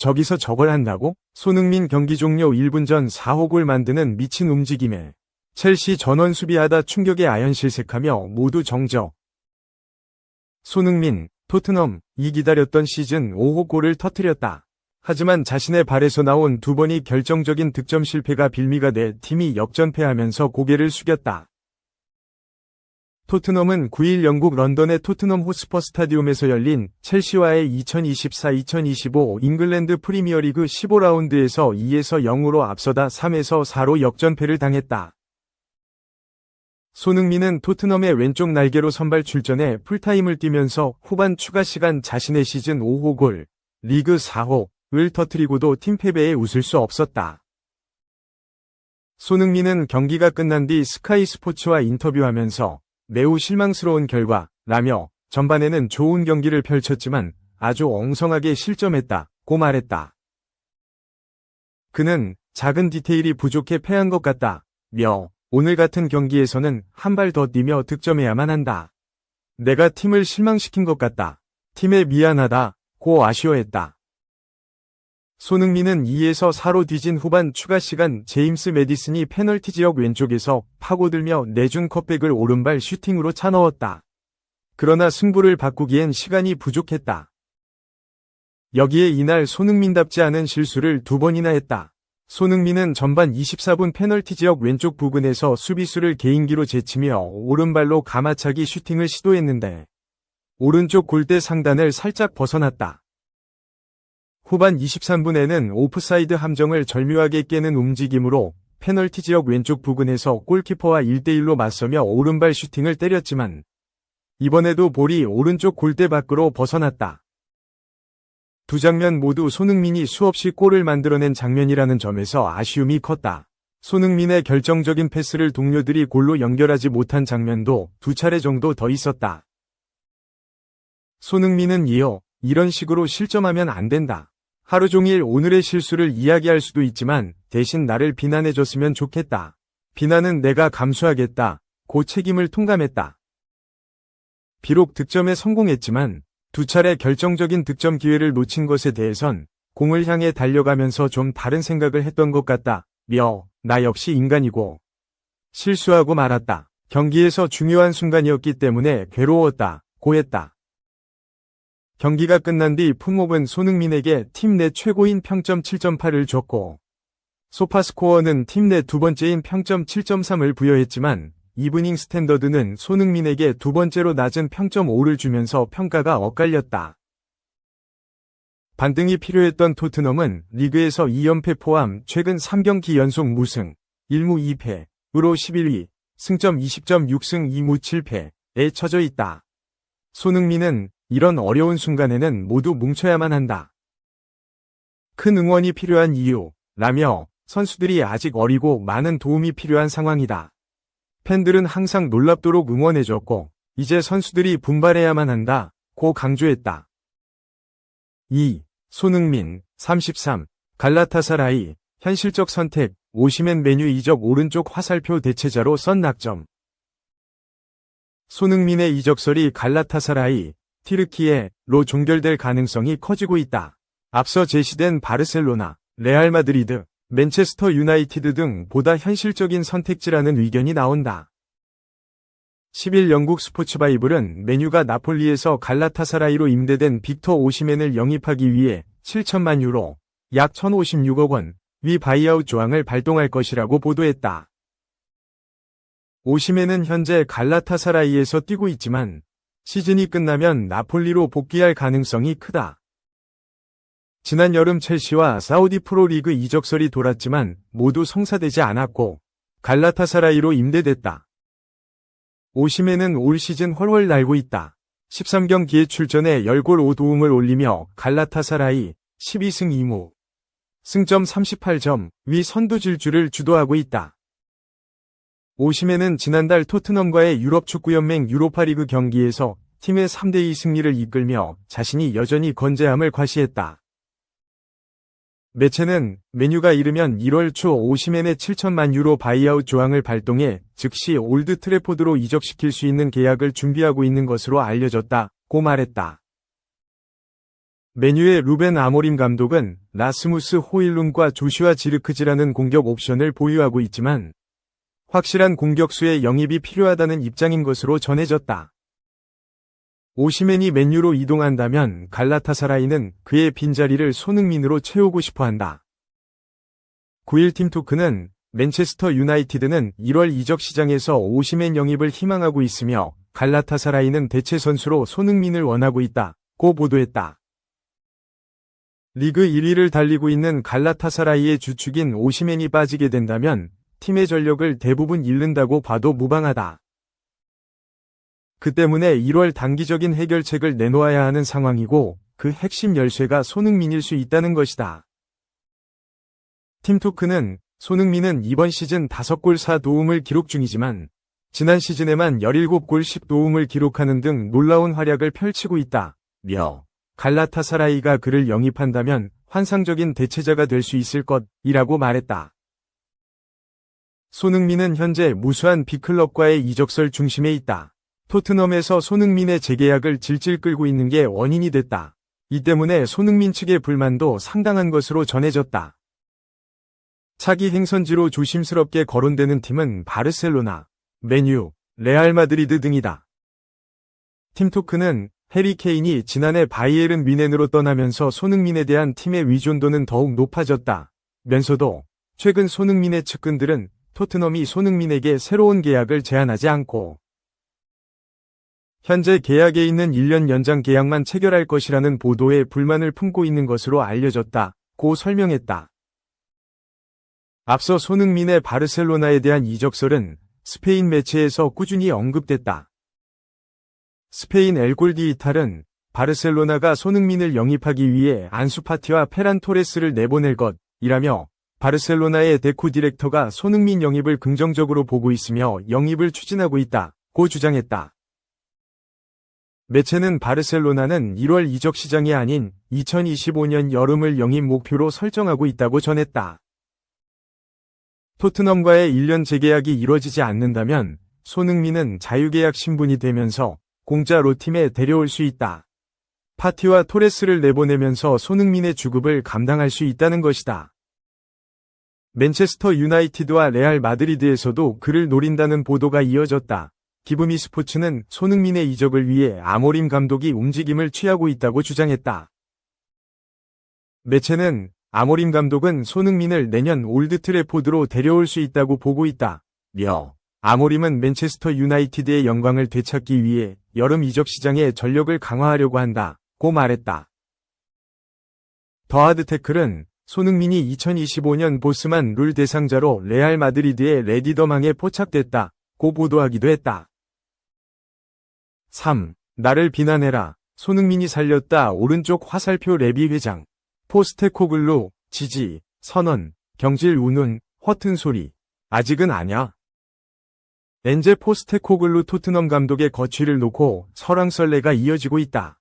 저기서 저걸 한다고? 손흥민 경기 종료 1분 전 4호골 만드는 미친 움직임에 첼시 전원 수비하다 충격에 아연실색하며 모두 정적. 손흥민, 토트넘, 이 기다렸던 시즌 5호 골을 터뜨렸다. 하지만 자신의 발에서 나온 두 번이 결정적인 득점 실패가 빌미가 돼 팀이 역전패하면서 고개를 숙였다. 토트넘은 9일 영국 런던의 토트넘 호스퍼 스타디움에서 열린 첼시와의 2024-2025 잉글랜드 프리미어리그 15라운드에서 2에서 0으로 앞서다 3에서 4로 역전패를 당했다. 손흥민은 토트넘의 왼쪽 날개로 선발 출전해 풀타임을 뛰면서 후반 추가 시간 자신의 시즌 5호 골, 리그 4호를 터뜨리고도 팀 패배에 웃을 수 없었다. 손흥민은 경기가 끝난 뒤 스카이 스포츠와 인터뷰하면서 매우 실망스러운 결과라며 전반에는 좋은 경기를 펼쳤지만 아주 엉성하게 실점했다고 말했다. 그는 작은 디테일이 부족해 패한 것 같다며 오늘 같은 경기에서는 한 발 더 뛰며 득점해야만 한다. 내가 팀을 실망시킨 것 같다. 팀에 미안하다고 아쉬워했다. 손흥민은 2에서 4로 뒤진 후반 추가 시간 제임스 매디슨이 페널티 지역 왼쪽에서 파고들며 내준 컵백을 오른발 슈팅으로 차넣었다. 그러나 승부를 바꾸기엔 시간이 부족했다. 여기에 이날 손흥민답지 않은 실수를 두 번이나 했다. 손흥민은 전반 24분 페널티 지역 왼쪽 부근에서 수비수를 개인기로 제치며 오른발로 가마차기 슈팅을 시도했는데 오른쪽 골대 상단을 살짝 벗어났다. 후반 23분에는 오프사이드 함정을 절묘하게 깨는 움직임으로 페널티 지역 왼쪽 부근에서 골키퍼와 1대1로 맞서며 오른발 슈팅을 때렸지만 이번에도 볼이 오른쪽 골대 밖으로 벗어났다. 두 장면 모두 손흥민이 수없이 골을 만들어낸 장면이라는 점에서 아쉬움이 컸다. 손흥민의 결정적인 패스를 동료들이 골로 연결하지 못한 장면도 두 차례 정도 더 있었다. 손흥민은 이어 이런 식으로 실점하면 안 된다. 하루 종일 오늘의 실수를 이야기할 수도 있지만 대신 나를 비난해줬으면 좋겠다. 비난은 내가 감수하겠다. 고 책임을 통감했다. 비록 득점에 성공했지만 두 차례 결정적인 득점 기회를 놓친 것에 대해선 공을 향해 달려가면서 좀 다른 생각을 했던 것 같다. 나 역시 인간이고 실수하고 말았다. 경기에서 중요한 순간이었기 때문에 괴로웠다. 고했다. 경기가 끝난 뒤 풍mov은 손흥민에게 팀 내 최고인 평점 7.8을 줬고 소파스코어는 팀 내 두 번째인 평점 7.3을 부여했지만 이브닝 스탠더드는 손흥민에게 두 번째로 낮은 평점 5를 주면서 평가가 엇갈렸다. 반등이 필요했던 토트넘은 리그에서 2연패 포함 최근 3경기 연속 무승, 1무 2패으로 11위, 승점 20.6승 2무 7패에 처져 있다. 손흥민은 이런 어려운 순간에는 모두 뭉쳐야만 한다. 큰 응원이 필요한 이유라며 선수들이 아직 어리고 많은 도움이 필요한 상황이다. 팬들은 항상 놀랍도록 응원해줬고 이제 선수들이 분발해야만 한다고 강조했다. 2. 손흥민 33. 갈라타사라이 현실적 선택 오시멘 메뉴 이적 오른쪽 화살표 대체자로 썬 낙점. 손흥민의 이적설이 갈라타사라이 티르키예로 종결될 가능성이 커지고 있다. 앞서 제시된 바르셀로나, 레알 마드리드, 맨체스터 유나이티드 등 보다 현실적인 선택지라는 의견이 나온다. 10일 영국 스포츠바이블은 메뉴가 나폴리에서 갈라타사라이로 임대된 빅터 오시멘을 영입하기 위해 7천만 유로, 약 1,056억 원, 위 바이아웃 조항을 발동할 것이라고 보도했다. 오시멘은 현재 갈라타사라이에서 뛰고 있지만 시즌이 끝나면 나폴리로 복귀할 가능성이 크다. 지난 여름 첼시와 사우디 프로리그 이적설이 돌았지만 모두 성사되지 않았고 갈라타사라이로 임대됐다. 오시멘은 올 시즌 훨훨 날고 있다. 13경기에 출전해 10골 5도움을 올리며 갈라타사라이 12승 2무, 승점 38점, 위 선두 질주를 주도하고 있다. 오시멘은 지난달 토트넘과의 유럽축구연맹 유로파리그 경기에서 팀의 3대2 승리를 이끌며 자신이 여전히 건재함을 과시했다. 매체는 메뉴가 이르면 1월 초 오시멘의 7천만 유로 바이아웃 조항을 발동해 즉시 올드 트래포드로 이적시킬 수 있는 계약을 준비하고 있는 것으로 알려졌다고 말했다. 메뉴의 루벤 아모림 감독은 라스무스 호일룬과 조슈아 지르크지라는 공격 옵션을 보유하고 있지만 확실한 공격수의 영입이 필요하다는 입장인 것으로 전해졌다. 오시멘이 맨유로 이동한다면 갈라타사라이는 그의 빈자리를 손흥민으로 채우고 싶어한다. 9일 팀토크는 맨체스터 유나이티드는 1월 이적 시장에서 오시멘 영입을 희망하고 있으며 갈라타사라이는 대체 선수로 손흥민을 원하고 있다고 보도했다. 리그 1위를 달리고 있는 갈라타사라이의 주축인 오시멘이 빠지게 된다면 팀의 전력을 대부분 잃는다고 봐도 무방하다. 그 때문에 1월 단기적인 해결책을 내놓아야 하는 상황이고 그 핵심 열쇠가 손흥민일 수 있다는 것이다. 팀토크는 손흥민은 이번 시즌 5골 4도움을 기록 중이지만 지난 시즌에만 17골 10도움을 기록하는 등 놀라운 활약을 펼치고 있다며 갈라타사라이가 그를 영입한다면 환상적인 대체자가 될 수 있을 것이라고 말했다. 손흥민은 현재 무수한 빅클럽과의 이적설 중심에 있다. 토트넘에서 손흥민의 재계약을 질질 끌고 있는 게 원인이 됐다. 이 때문에 손흥민 측의 불만도 상당한 것으로 전해졌다. 차기 행선지로 조심스럽게 거론되는 팀은 바르셀로나, 맨유, 레알 마드리드 등이다. 팀토크는 해리 케인이 지난해 바이에른 뮌헨으로 떠나면서 손흥민에 대한 팀의 의존도는 더욱 높아졌다면서도 최근 손흥민의 측근들은 토트넘이 손흥민에게 새로운 계약을 제안하지 않고 현재 계약에 있는 1년 연장 계약만 체결할 것이라는 보도에 불만을 품고 있는 것으로 알려졌다고 설명했다. 앞서 손흥민의 바르셀로나에 대한 이적설은 스페인 매체에서 꾸준히 언급됐다. 스페인 엘골디이탈은 바르셀로나가 손흥민을 영입하기 위해 안수 파티와 페란 토레스를 내보낼 것이라며 바르셀로나의 데코 디렉터가 손흥민 영입을 긍정적으로 보고 있으며 영입을 추진하고 있다고 주장했다. 매체는 바르셀로나는 1월 이적 시장이 아닌 2025년 여름을 영입 목표로 설정하고 있다고 전했다. 토트넘과의 1년 재계약이 이뤄지지 않는다면 손흥민은 자유계약 신분이 되면서 공짜로 팀에 데려올 수 있다. 파티와 토레스를 내보내면서 손흥민의 주급을 감당할 수 있다는 것이다. 맨체스터 유나이티드와 레알 마드리드에서도 그를 노린다는 보도가 이어졌다. 기브미 스포츠는 손흥민의 이적을 위해 아모림 감독이 움직임을 취하고 있다고 주장했다. 매체는 아모림 감독은 손흥민을 내년 올드 트래포드로 데려올 수 있다고 보고 있다며 아모림은 맨체스터 유나이티드의 영광을 되찾기 위해 여름 이적 시장에 전력을 강화하려고 한다고 말했다. 더 하드 태클은 손흥민이 2025년 보스만 룰 대상자로 레알 마드리드의 레디더망에 포착됐다고 보도하기도 했다. 3. 나를 비난해라. 손흥민이 살렸다. 오른쪽 화살표 레비 회장. 포스테코글루, 지지, 선언, 경질 우는, 허튼 소리. 아직은 아냐. 엔제 포스테코글루 토트넘 감독의 거취를 놓고 설왕설래가 이어지고 있다.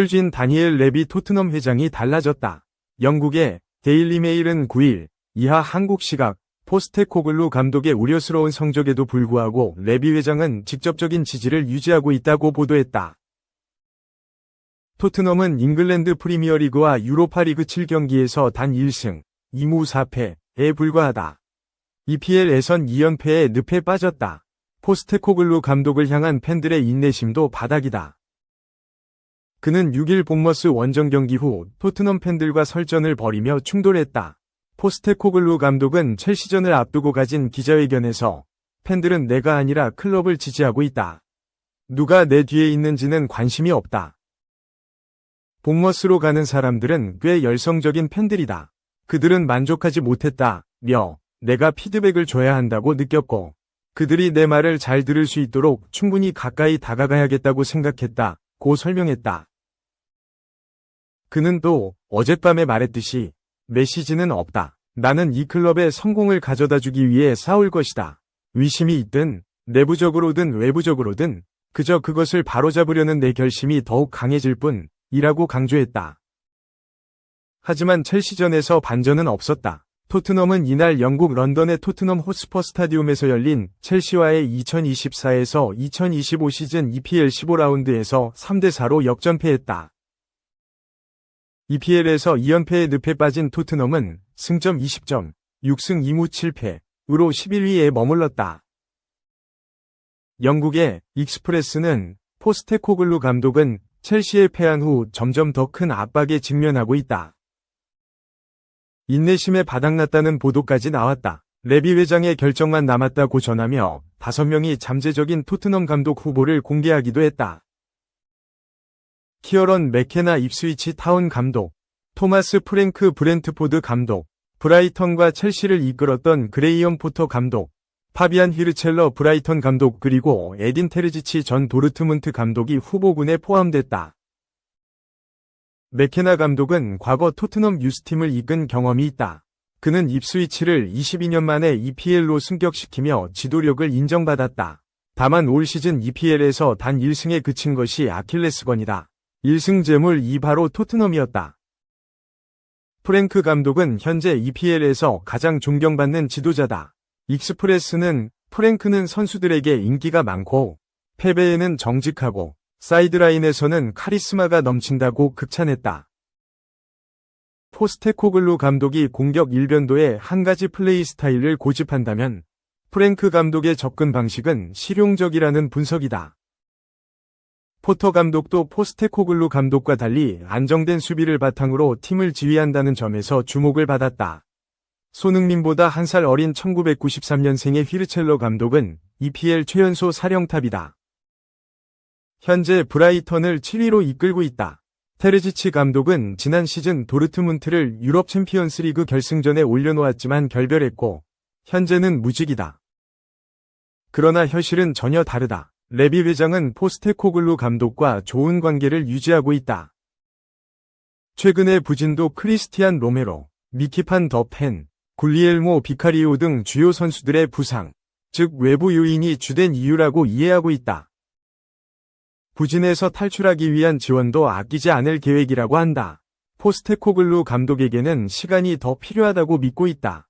진 다니엘 레비 토트넘 회장이 달라졌다. 영국의 데일리 메일은 9일 이하 한국 시각 포스테코글루 감독의 우려스러운 성적에도 불구하고 레비 회장은 직접적인 지지를 유지하고 있다고 보도했다. 토트넘은 잉글랜드 프리미어리그와 유로파리그 7경기에서 단 1승, 2무 4패에 불과하다. EPL에선 2연패에 늪에 빠졌다. 포스테코글루 감독을 향한 팬들의 인내심도 바닥이다. 그는 6일 본머스 원정 경기 후 토트넘 팬들과 설전을 벌이며 충돌했다. 포스테코글루 감독은 첼시전을 앞두고 가진 기자회견에서 팬들은 내가 아니라 클럽을 지지하고 있다. 누가 내 뒤에 있는지는 관심이 없다. 본머스로 가는 사람들은 꽤 열성적인 팬들이다. 그들은 만족하지 못했다며 내가 피드백을 줘야 한다고 느꼈고 그들이 내 말을 잘 들을 수 있도록 충분히 가까이 다가가야겠다고 생각했다고 설명했다. 그는 또 어젯밤에 말했듯이 메시지는 없다. 나는 이 클럽의 성공을 가져다주기 위해 싸울 것이다. 의심이 있든 내부적으로든 외부적으로든 그저 그것을 바로잡으려는 내 결심이 더욱 강해질 뿐이라고 강조했다. 하지만 첼시전에서 반전은 없었다. 토트넘은 이날 영국 런던의 토트넘 호스퍼 스타디움에서 열린 첼시와의 2024에서 2025 시즌 EPL 15라운드에서 3대4로 역전패했다. EPL에서 2연패의 늪에 빠진 토트넘은 승점 20점, 6승 2무 7패으로 11위에 머물렀다. 영국의 익스프레스는 포스테코글루 감독은 첼시에 패한 후 점점 더 큰 압박에 직면하고 있다. 인내심에 바닥났다는 보도까지 나왔다. 레비 회장의 결정만 남았다고 전하며 5명이 잠재적인 토트넘 감독 후보를 공개하기도 했다. 키어런 맥케나 입스위치 타운 감독, 토마스 프랭크 브렌트포드 감독, 브라이턴과 첼시를 이끌었던 그레이엄 포터 감독, 파비안 히르첼러 브라이턴 감독 그리고 에딘 테르지치 전 도르트문트 감독이 후보군에 포함됐다. 맥케나 감독은 과거 토트넘 유스팀을 이끈 경험이 있다. 그는 입스위치를 22년 만에 EPL로 승격시키며 지도력을 인정받았다. 다만 올 시즌 EPL에서 단 1승에 그친 것이 아킬레스건이다. 1승 재물 2바로 토트넘이었다. 프랭크 감독은 현재 EPL에서 가장 존경받는 지도자다. 익스프레스는 프랭크는 선수들에게 인기가 많고 패배에는 정직하고 사이드라인에서는 카리스마가 넘친다고 극찬했다. 포스테코글루 감독이 공격 일변도에 한 가지 플레이 스타일을 고집한다면 프랭크 감독의 접근 방식은 실용적이라는 분석이다. 포터 감독도 포스테코글루 감독과 달리 안정된 수비를 바탕으로 팀을 지휘한다는 점에서 주목을 받았다. 손흥민보다 한 살 어린 1993년생의 휘르첼러 감독은 EPL 최연소 사령탑이다. 현재 브라이턴을 7위로 이끌고 있다. 테르지치 감독은 지난 시즌 도르트문트를 유럽 챔피언스리그 결승전에 올려놓았지만 결별했고 현재는 무직이다. 그러나 현실은 전혀 다르다. 레비 회장은 포스테코글루 감독과 좋은 관계를 유지하고 있다. 최근에 부진도 크리스티안 로메로, 미키판 더 펜, 굴리엘모 비카리오 등 주요 선수들의 부상, 즉 외부 요인이 주된 이유라고 이해하고 있다. 부진에서 탈출하기 위한 지원도 아끼지 않을 계획이라고 한다. 포스테코글루 감독에게는 시간이 더 필요하다고 믿고 있다.